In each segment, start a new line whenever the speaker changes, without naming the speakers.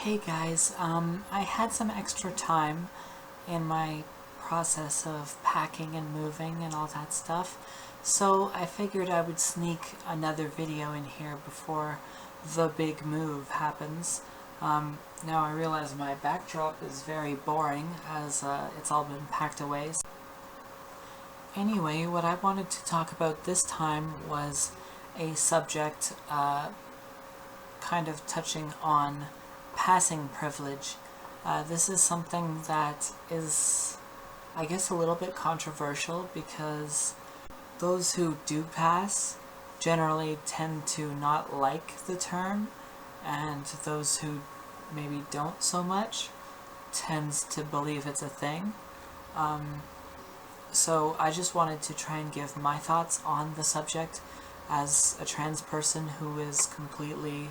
Hey guys, I had some extra time in my process of packing and moving and all that stuff, so I figured I would sneak another video in here before the big move happens. Now I realize my backdrop is very boring as it's all been packed away. Anyway, what I wanted to talk about this time was a subject kind of touching on passing privilege. This is something that is, I guess, a little bit controversial because those who do pass generally tend to not like the term, and those who maybe don't so much tends to believe it's a thing. So I just wanted to try and give my thoughts on the subject as a trans person who is completely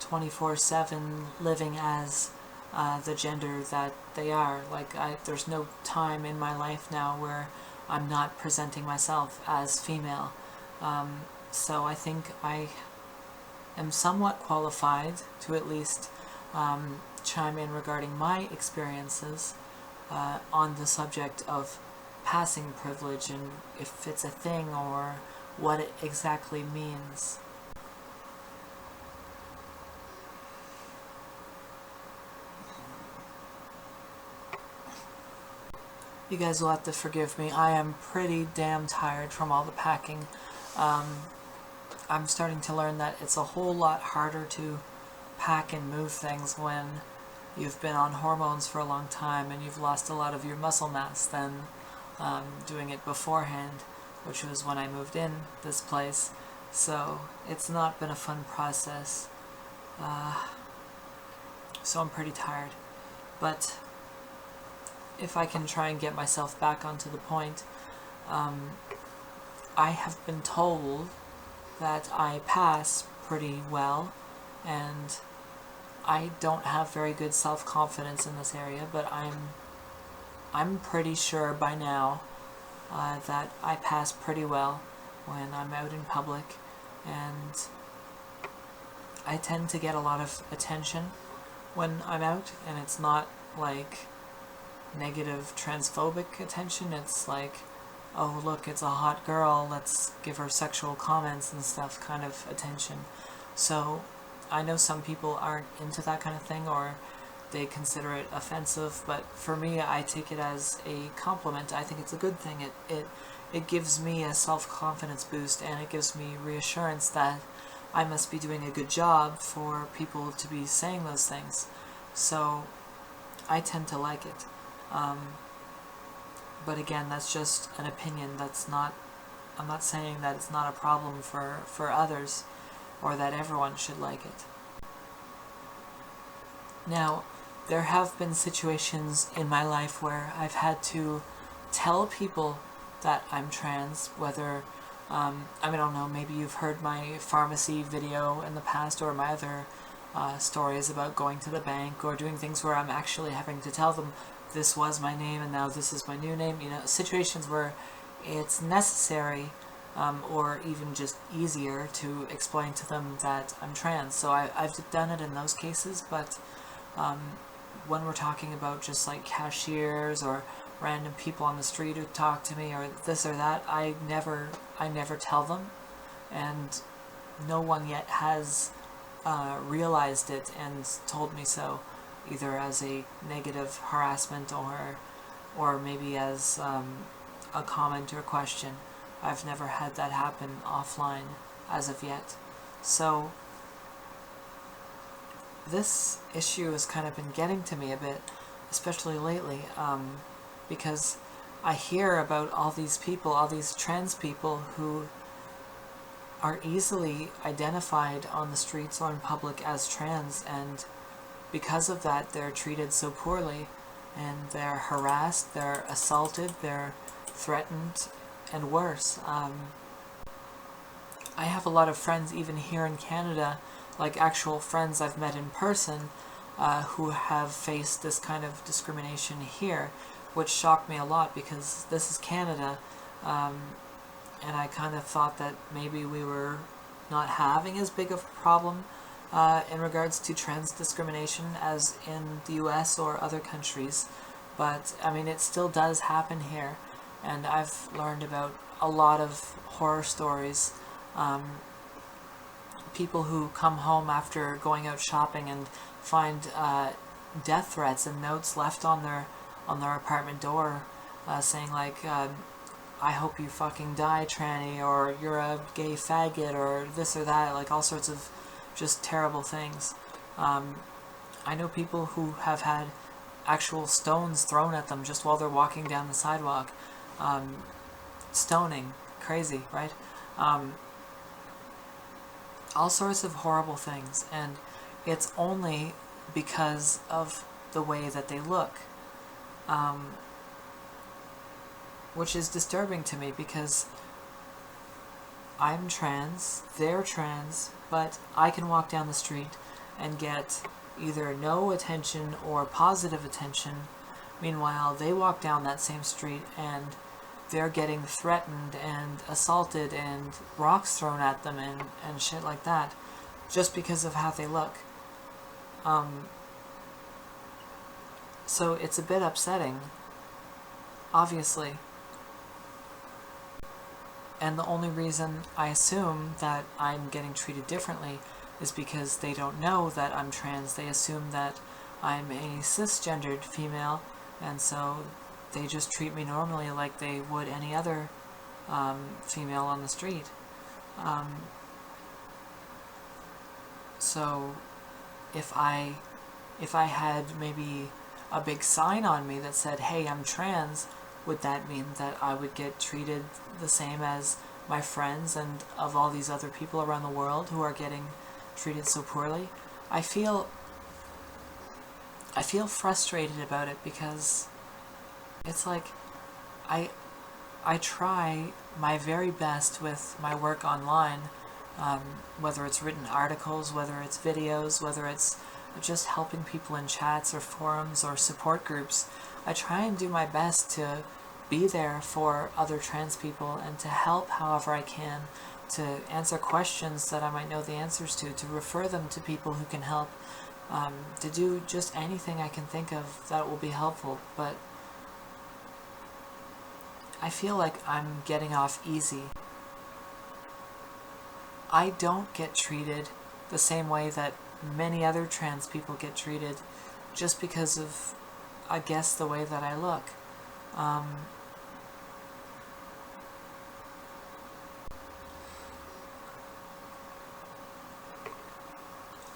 24/7 living as the gender that they are. There's no time in my life now where I'm not presenting myself as female. So I think I am somewhat qualified to at least chime in regarding my experiences on the subject of passing privilege and if it's a thing or what it exactly means. You guys will have to forgive me. I am pretty damn tired from all the packing. I'm starting to learn that it's a whole lot harder to pack and move things when you've been on hormones for a long time and you've lost a lot of your muscle mass than doing it beforehand, which was when I moved in this place. So it's not been a fun process. So I'm pretty tired. But if I can try and get myself back onto the point, I have been told that I pass pretty well, and I don't have very good self-confidence in this area, but I'm pretty sure by now that I pass pretty well when I'm out in public, and I tend to get a lot of attention when I'm out, and it's not like negative transphobic attention. It's like, oh look, it's a hot girl, let's give her sexual comments and stuff kind of attention. So I know some people aren't into that kind of thing, or they consider it offensive, but for me, I take it as a compliment. I think it's a good thing. It gives me a self-confidence boost, and it gives me reassurance that I must be doing a good job for people to be saying those things. So I tend to like it. But again, that's just an opinion. I'm not saying that it's not a problem for others, or that everyone should like it. Now, there have been situations in my life where I've had to tell people that I'm trans, whether, I don't know, maybe you've heard my pharmacy video in the past, or my other stories about going to the bank, or doing things where I'm actually having to tell them this was my name and now this is my new name. Situations where it's necessary or even just easier to explain to them that I'm trans. So I've done it in those cases, but when we're talking about just like cashiers or random people on the street who talk to me or this or that, I never tell them, and no one yet has realized it and told me so, either as a negative harassment or maybe as a comment or question. I've never had that happen offline as of yet. So this issue has kind of been getting to me a bit, especially lately, because I hear about all these people, all these trans people who are easily identified on the streets or in public as trans, and because of that they're treated so poorly, and they're harassed, they're assaulted, they're threatened, and worse. I have a lot of friends even here in Canada, like actual friends I've met in person, who have faced this kind of discrimination here, which shocked me a lot because this is Canada, and I kind of thought that maybe we were not having as big of a problem in regards to trans discrimination as in the US or other countries, but I mean it still does happen here, and I've learned about a lot of horror stories. People who come home after going out shopping and find death threats and notes left on their apartment door, saying like, I hope you fucking die, tranny, or you're a gay faggot, or this or that, like all sorts of just terrible things. I know people who have had actual stones thrown at them just while they're walking down the sidewalk. Stoning. Crazy, right? All sorts of horrible things, and it's only because of the way that they look. Which is disturbing to me, because I'm trans, they're trans, but I can walk down the street and get either no attention or positive attention. Meanwhile, they walk down that same street and they're getting threatened and assaulted and rocks thrown at them and shit like that, just because of how they look. So it's a bit upsetting, obviously. And the only reason I assume that I'm getting treated differently is because they don't know that I'm trans. They assume that I'm a cisgendered female, and so they just treat me normally like they would any other female on the street. So if I had maybe a big sign on me that said, hey, I'm trans, would that mean that I would get treated the same as my friends and of all these other people around the world who are getting treated so poorly? I feel frustrated about it, because it's like I try my very best with my work online, whether it's written articles, whether it's videos, whether it's just helping people in chats or forums or support groups. I try and do my best to be there for other trans people and to help however I can, to answer questions that I might know the answers to refer them to people who can help, to do just anything I can think of that will be helpful. But I feel like I'm getting off easy. I don't get treated the same way that many other trans people get treated, just because of, I guess, the way that I look.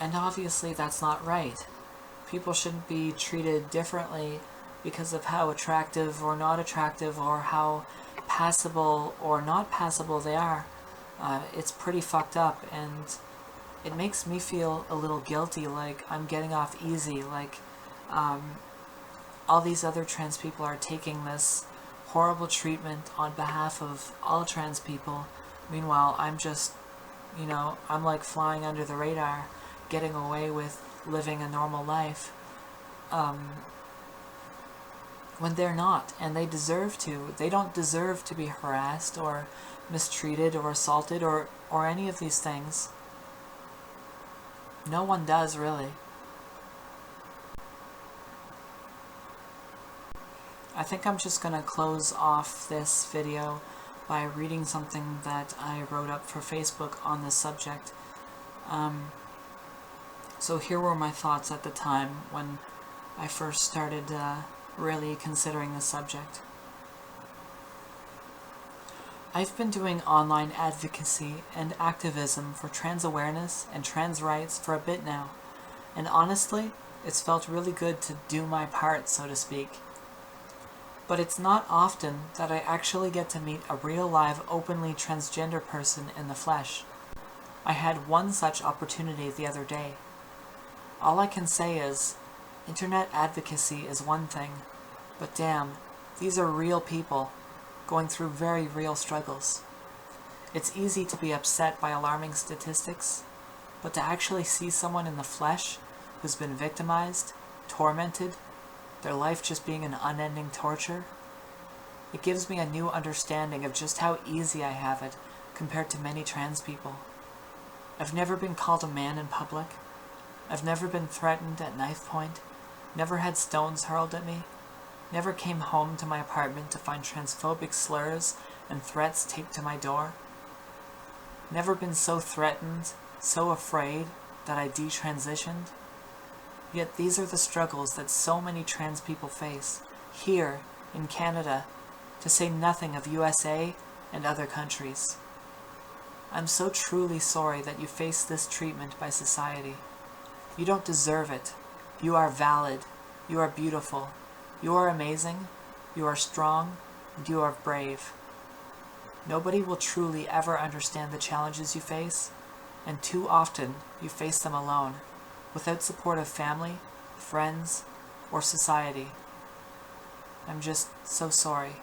And obviously that's not right. People shouldn't be treated differently because of how attractive or not attractive, or how passable or not passable they are. It's pretty fucked up, and it makes me feel a little guilty, like I'm getting off easy, like all these other trans people are taking this horrible treatment on behalf of all trans people. Meanwhile, I'm just, I'm like flying under the radar, getting away with living a normal life, when they're not, and they deserve to. They don't deserve to be harassed or mistreated or assaulted or any of these things. No one does, really. I think I'm just gonna close off this video by reading something that I wrote up for Facebook on this subject. So here were my thoughts at the time when I first started really considering the subject. I've been doing online advocacy and activism for trans awareness and trans rights for a bit now, and honestly, it's felt really good to do my part, so to speak. But it's not often that I actually get to meet a real live openly transgender person in the flesh. I had one such opportunity the other day. All I can say is, internet advocacy is one thing, but damn, these are real people, going through very real struggles. It's easy to be upset by alarming statistics, but to actually see someone in the flesh who's been victimized, tormented, their life just being an unending torture, it gives me a new understanding of just how easy I have it compared to many trans people. I've never been called a man in public. I've never been threatened at knife point, never had stones hurled at me, never came home to my apartment to find transphobic slurs and threats taped to my door. Never been so threatened, so afraid that I detransitioned. Yet these are the struggles that so many trans people face, here in Canada, to say nothing of USA and other countries. I'm so truly sorry that you face this treatment by society. You don't deserve it. You are valid. You are beautiful. You are amazing. You are strong. And you are brave. Nobody will truly ever understand the challenges you face, and too often you face them alone, without support of family, friends, or society. I'm just so sorry.